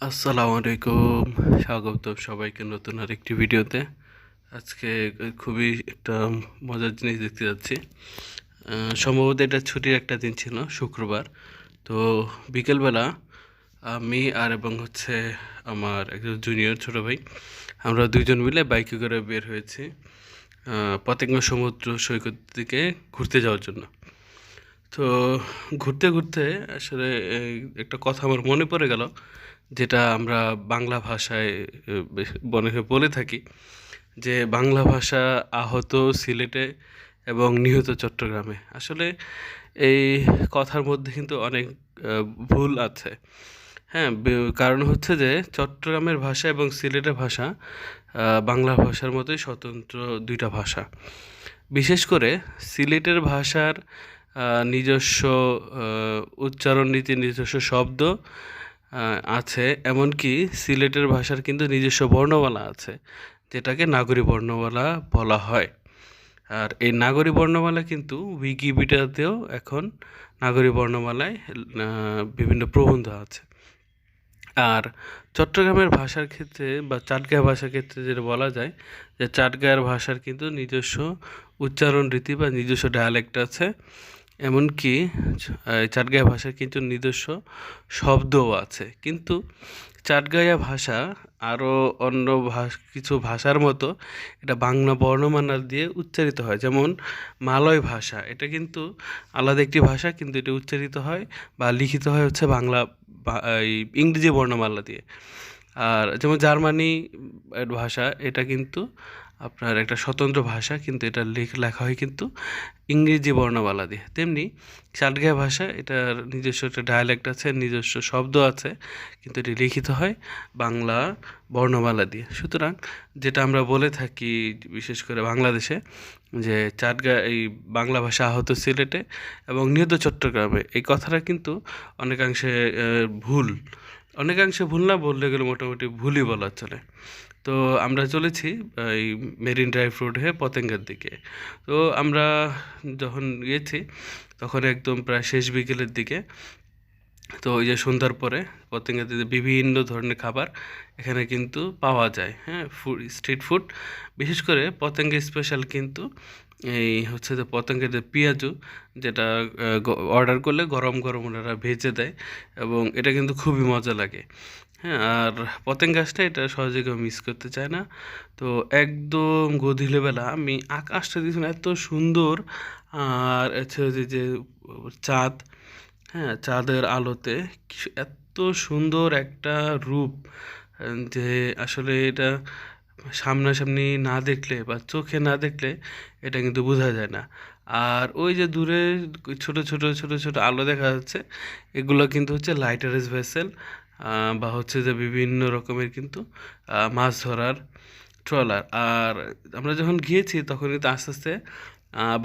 আসসালামু আলাইকুম। স্বাগত সবাইকে নতুন আরেকটি ভিডিওতে। আজকে খুবই একটা মজার জিনিস দেখতে যাচ্ছি। সম্ভবত এটা ছুটির একটা দিন ছিল, শুক্রবার। তো বিকেলবেলা আমি এবং আমার একজন জুনিয়র ছোট ভাই, আমরা দুইজন মিলে বাইকে করে বের হয়েছি পতেঙ্গা সমুদ্র সৈকত দিকে ঘুরতে যাওয়ার জন্য। তো ঘুরতে ঘুরতে আসলে একটা কথা আমার মনে পড়ে গেল, যেটা আমরা বাংলা ভাষায় অনেকে বলে থাকি, যে বাংলা ভাষা আহত সিলেটে এবং নিহত চট্টগ্রামে। আসলে এই কথার মধ্যে কিন্তু অনেক ভুল আছে। হ্যাঁ, কারণ হচ্ছে যে চট্টগ্রামের ভাষা এবং সিলেটের ভাষা বাংলা ভাষার মতোই স্বতন্ত্র দুইটা ভাষা। বিশেষ করে সিলেটের ভাষার নিজস্ব উচ্চারণ নীতি, নিজস্ব শব্দ আছে। এমনকি সিলেটের ভাষার কিন্তু নিজস্ব বর্ণমালা আছে, যেটাকে নাগরী বর্ণমালা বলা হয়। আর এই নাগরী বর্ণমালা কিন্তু উইকিপিডিয়াতেও এখন নাগরী বর্ণমালায় বিভিন্ন প্রবন্ধ আছে। আর চট্টগ্রামের ভাষার ক্ষেত্রে বা চাটগাঁয়া ভাষার ক্ষেত্রে যেটা বলা যায়, যে চাটগাঁয়ের ভাষার কিন্তু নিজস্ব উচ্চারণ রীতি বা নিজস্ব ডায়ালেক্ট আছে। এমনকি চাটগাঁয়া ভাষার কিন্তু নিজস্ব শব্দও আছে। কিন্তু চাটগাঁয়া ভাষা আরও অন্য কিছু ভাষার মতো এটা বাংলা বর্ণমালা দিয়ে উচ্চারিত হয়। যেমন মালয় ভাষা, এটা কিন্তু আলাদা একটি ভাষা, কিন্তু এটা উচ্চারিত হয় বা লিখিত হয় বাংলা এই ইংরেজি বর্ণমালা দিয়ে। আর যেমন জার্মানি ভাষা, এটা কিন্তু আপনার একটা স্বতন্ত্র ভাষা, কিন্তু এটা লেখা হয় কিন্তু ইংরেজি বর্ণমালা দিয়ে। তেমনি চাটগাঁয়া ভাষা, এটার নিজস্ব একটা ডায়ালেক্ট আছে, নিজস্ব শব্দ আছে, কিন্তু এটি লিখিত হয় বাংলা বর্ণমালা দিয়ে। সুতরাং যেটা আমরা বলে থাকি বিশেষ করে বাংলাদেশে, যে এই বাংলা ভাষা আহত সিলেটে এবং নিহত চট্টগ্রামে, এই কথাটা কিন্তু অনেকাংশে ভুল। অনেকাংশে ভুল না বললে গেলে মোটামুটি ভুলই বলা চলে। তো আমরা চলেছি এই মেরিন ড্রাইভ রোড হয়ে পতেঙ্গার দিকে। তো আমরা যখন গিয়েছি তখন একদম প্রায় শেষ বিকেলের দিকে। তো ওই যে সন্ধ্যার পরে পতেঙ্গাতে বিভিন্ন ধরনের খাবার এখানে কিন্তু পাওয়া যায়। হ্যাঁ, স্ট্রিট ফুড, বিশেষ করে পতেঙ্গা স্পেশাল কিন্তু এই যে পতেঙ্গের যে পেঁয়াজু, যেটা অর্ডার করলে গরম গরম ওনারা ভেজে দেয়, এবং এটা কিন্তু খুবই মজা লাগে। হ্যাঁ, আর পতেঙ্গাসটা এটা সহজে কেউ মিস করতে চায় না। তো একদম গধূলিবেলা আমি আকাশটা দেখছিলাম এত সুন্দর, আর যে চাঁদ, হ্যাঁ, চাঁদের আলোতে এত সুন্দর একটা রূপ, যে আসলে এটা সামনাসামনি না দেখলে বা চোখে না দেখলে এটা কিন্তু বোঝা যায় না। আর ওই যে দূরে ছোট ছোট ছোট ছোট আলো দেখা যাচ্ছে, এগুলো কিন্তু লাইটারেস ভেসেল, বা যে বিভিন্ন রকমের কিন্তু মাছ ধরার ট্রলার। আর আমরা যখন গিয়েছি তখন কিন্তু আস্তে আস্তে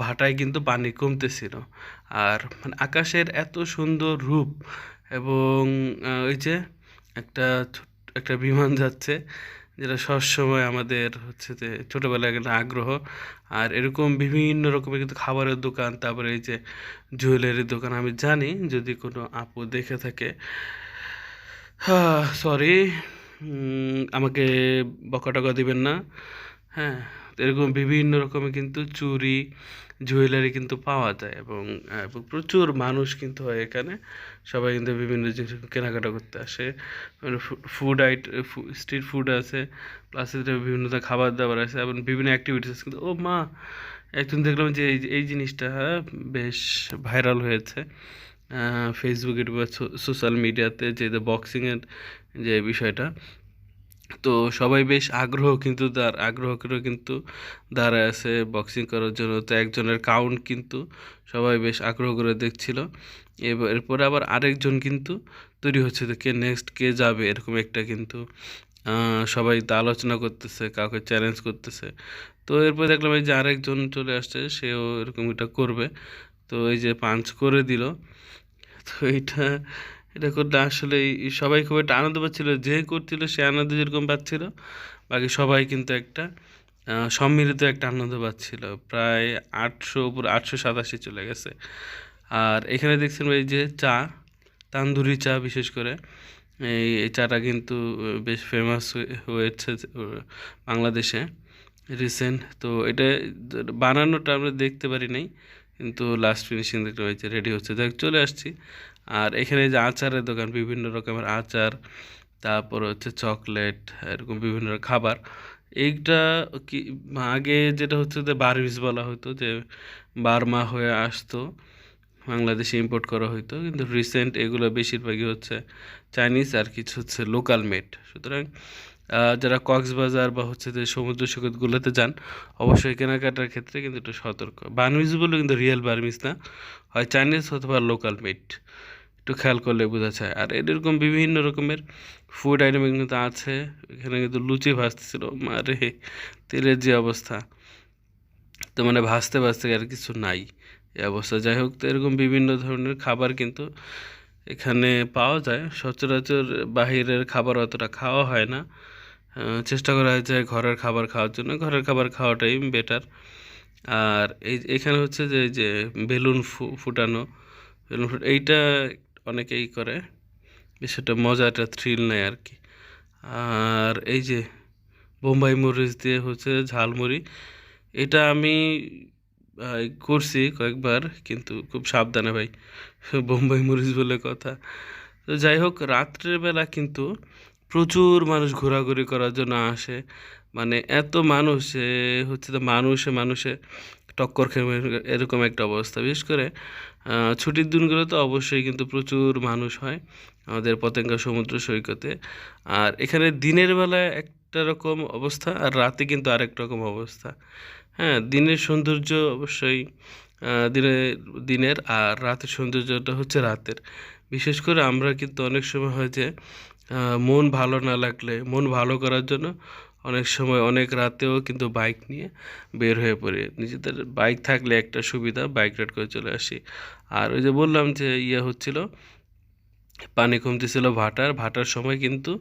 ভাটায় কিন্তু পানি কমতেছিল। আর মানে আকাশের এত সুন্দর রূপ, এবং ওই যে একটা একটা বিমান যাচ্ছে, যেটা সবসময় আমাদের যে ছোটোবেলায় একটা আগ্রহ। আর এরকম বিভিন্ন রকমের কিন্তু খাবারের দোকান, তারপরে এই যে জুয়েলারির দোকান। আমি জানি যদি কোনো আপু দেখে থাকে, সরি, আমাকে বকা টকা দিবেন না। হ্যাঁ, এরকম বিভিন্ন রকমের কিন্তু চুড়ি, জুয়েলারি কিন্তু পাওয়া যায়, এবং প্রচুর মানুষ কিন্তু হয় এখানে। সবাই কিন্তু বিভিন্ন জিনিস কেনাকাটা করতে আসে। মানে স্ট্রিট ফুড আছে, প্লাস বিভিন্ন খাবার দাবার আছে, এবং বিভিন্ন অ্যাক্টিভিটিস আছে। কিন্তু ও মা, একদিন দেখলাম যে এই জিনিসটা বেশ ভাইরাল হয়েছে ফেসবুকে বা সোশ্যাল মিডিয়াতে, যে বক্সিংয়ের যে বিষয়টা। তো সবাই বেশ আগ্রহ করে কিন্তু দাঁড়ায় আছে বক্সিং করার জন্য। তো একজনের কাউন্ট কিন্তু সবাই বেশ আগ্রহ করে দেখছিল। এরপরে আবার আরেকজন কিন্তু তৈরি হচ্ছে, তো কে নেক্সট কে যাবে, এরকম একটা কিন্তু সবাই তা আলোচনা করতেছে, কাউকে চ্যালেঞ্জ করতেছে। তো এরপর দেখলাম এই যে আরেকজন চলে আসছে, সেও এরকম এটা করবে। তো এই যে পাঞ্চ করে দিল। তো এটা করলে আসলে সবাই খুব একটা আনন্দ পাচ্ছিল, যে করছিল সে আনন্দ যেরকম পাচ্ছিল, বাকি সবাই কিন্তু একটা সম্মিলিত একটা আনন্দ পাচ্ছিল। প্রায় 887 চলে গেছে। আর এখানে দেখছেন এই যে চা, তান্দুরি চা বিশেষ করে, এই চাটা কিন্তু বেশ ফেমাস হয়েছে বাংলাদেশে রিসেন্ট। তো এটা বানানোটা আমরা দেখতে পারি নাই, কিন্তু লাস্ট ফিনিশিং দেখতে হয়েছে, রেডি হচ্ছে, দেখ চলে আসছি। আর এখানে যে আচারের দোকান, বিভিন্ন রকমের আচার, তারপর হচ্ছে চকলেট, এরকম বিভিন্ন খাবার। এইটা কি আগে যেটা হচ্ছে যে বার্মিজ বলা হতো, যে বার্মা হয়ে আসতো, বাংলাদেশে ইম্পোর্ট করা হতো, কিন্তু রিসেন্ট এগুলো বেশিরভাগই হচ্ছে চাইনিজ, আর কিছু হচ্ছে লোকাল মেড। সুতরাং যারা কক্সবাজার বা হচ্ছে যে সমুদ্র সৈকতগুলোতে যান, অবশ্যই কেনাকাটার ক্ষেত্রে কিন্তু একটু সতর্ক। বার্মিজগুলো কিন্তু রিয়েল বার্মিজ না, হয় চাইনিজ অথবা লোকাল মেড, একটু খেয়াল করলে বোঝা যায়। আর এরকম বিভিন্ন রকমের ফুড আইটেম কিন্তু আছে। এখানে কিন্তু লুচি ভাজতেছিল, মারে তেলের যে অবস্থা, তো মানে ভাজতে ভাজতে আর কিছু নাই এই অবস্থা। যাই হোক, তো এরকম বিভিন্ন ধরনের খাবার কিন্তু এখানে পাওয়া যায়। সচরাচর বাহিরের খাবার অতটা খাওয়া হয় না, চেষ্টা করা হয় যে ঘরের খাবার খাওয়ার জন্য। ঘরের খাবার খাওয়াটাই বেটার। আর এখানে হচ্ছে যে এই যে বেলুন ফুটানো, এইটা অনেকেই করে, বিষয়টা মজা, একটা থ্রিল নেয় আর কি। আর এই যে বোম্বাই মরিচ দিয়ে হচ্ছে ঝালমুড়ি, এটা আমি করছি কয়েকবার, কিন্তু খুব সাবধানে ভাই, বোম্বাই মরিচ বলে কথা। তো যাই হোক, রাত্রের বেলা কিন্তু প্রচুর মানুষ ঘোরাঘুরি করার জন্য আসে। মানে এত মানুষ যে হচ্ছে, তো মানুষে মানুষে টক্কর খেয়ে এরকম একটা অবস্থা। বিশেষ করে ছুটির দিনগুলো তো অবশ্যই কিন্তু প্রচুর মানুষ হয় আমাদের পতেঙ্গা সমুদ্র সৈকতে। আর এখানে দিনের বেলায় একটা রকম অবস্থা, আর রাতে কিন্তু আরেক রকম অবস্থা। হ্যাঁ, দিনের সৌন্দর্য অবশ্যই দিনের, আর রাতের সৌন্দর্যটা হচ্ছে রাতের। বিশেষ করে আমরা কিন্তু অনেক সময় হয় যে মন ভালো না লাগলে, মন ভালো করার জন্য অনেক সময় অনেক রাতেও কিন্তু বাইক নিয়ে বের হয়ে পড়ি। নিজেদের বাইক থাকলে একটা সুবিধা, বাইক রাইড করে চলে আসি। আর ওই যে বললাম যে হচ্ছিল, পানি কমতেছিল ভাটার ভাটার সময় কিন্তু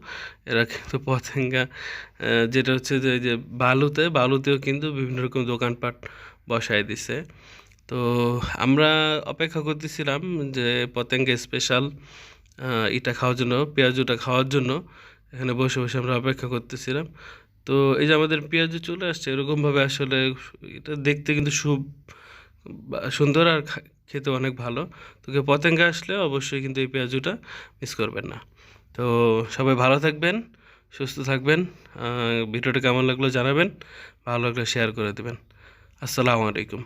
এরা কিন্তু পতেঙ্গা, যেটা হচ্ছে যে যে বালুতেও কিন্তু বিভিন্ন রকম দোকানপাট বসায় দিছে। তো আমরা অপেক্ষা করতেছিলাম যে পতেঙ্গা স্পেশাল এটা খাওয়ার জন্য, পেঁয়াজুটা খাওয়ার জন্য। এখানে বসে বসে আমরা অপেক্ষা করতেছিলাম। তো এই যে আমাদের পেঁয়াজু চলে আসছে এরকমভাবে, আসলে এটা দেখতে কিন্তু সুন্দর, আর খেতে অনেক ভালো। তো কেউ পতেঙ্গা আসলে অবশ্যই কিন্তু এই পেঁয়াজুটা মিস করবেন না। তো সবাই ভালো থাকবেন, সুস্থ থাকবেন। ভিডিওটা কেমন লাগলো জানাবেন, ভালো লাগলে শেয়ার করে দেবেন। আসসালামু আলাইকুম।